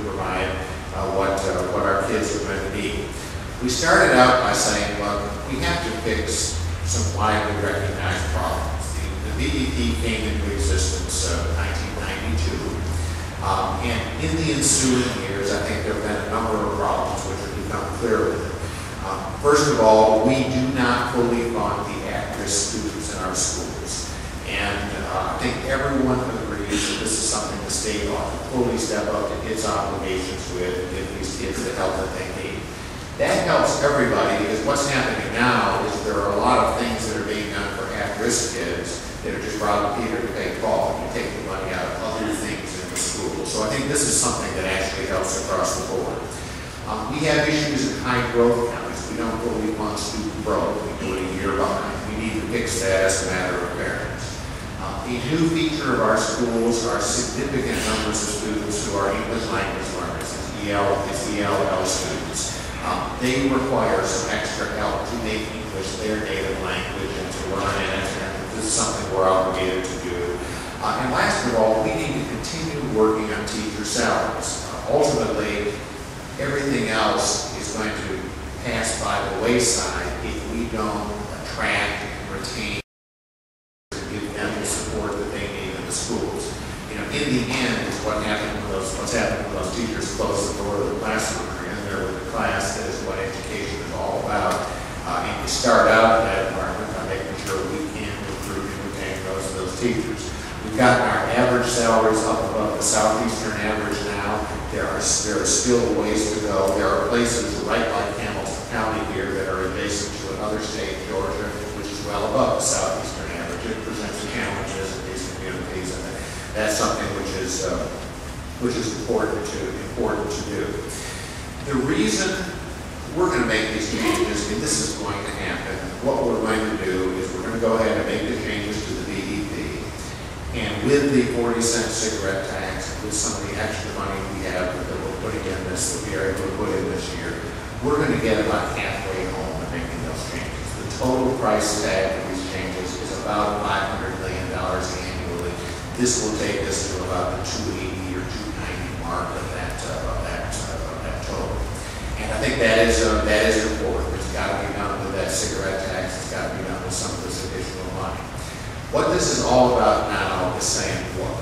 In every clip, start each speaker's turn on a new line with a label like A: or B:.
A: provide what our kids are going to need. We started out by saying, well, we have to fix some widely recognized problems. The BEP came into existence in 1992, and in the ensuing years, I think there have been a number of problems which have become clear with it. First of all, we do not fully fund the at-risk students in our schools. And I think everyone agrees that this is something the state ought to fully step up to its obligations with and give these kids the help that they need. That helps everybody, because what's happening now is there are a lot of things that are being done for at-risk kids that are just robbing Peter to pay Paul, and you take the money out of other things in the school. So I think this is something that actually helps across the board. We have issues in high growth counties. We don't fully fund student growth. We do it a year behind. We need to fix that as a matter of fairness. A new feature of our schools are significant numbers of students who are English language learners. It's ELL students. They require some extra help to make English their native language and to learn it, and this is something we're obligated to do. And last of all, we need to continue working on teacher salaries. Ultimately, everything else is going to pass by the wayside if we don't attract and retain and give them the support that they need in the schools. You know, in the end, it's what's happening with those teachers close the door to the classroom or in there with the class. That is what education is all about. And we start out in that environment by making sure we can recruit and retain those teachers. We've gotten our average salaries up above the southeastern average now. There are still ways to go. There are places right like Hamilton County here that are adjacent to another state, Georgia, which is well above the southeastern average. It presents challenges in these communities, and that's something which is important to do. The reason we're going to make these changes, and this is going to happen, what we're going to do is we're going to go ahead and make the changes to the BEP. And with the 40-cent cigarette tax, with some of the extra money we have that we're putting in this, that we are able to put in this year, we're going to get about halfway home in making those changes. The total price tag of these changes is about $500 million annually. This will take us to about the 280 or 290 mark of that total. And I think that is important. It's got to be done with that cigarette tax. It's got to be done with some of this additional money. What this is all about now is saying, look,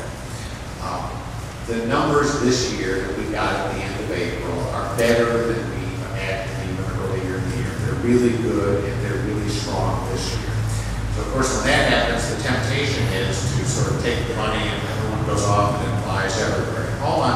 A: the numbers this year that we got at the end of April are better than we imagined even earlier in the year. They're really good and they're really strong this year. So of course when that happens, the temptation is to sort of take the money and everyone goes off and it flies everywhere. All I'm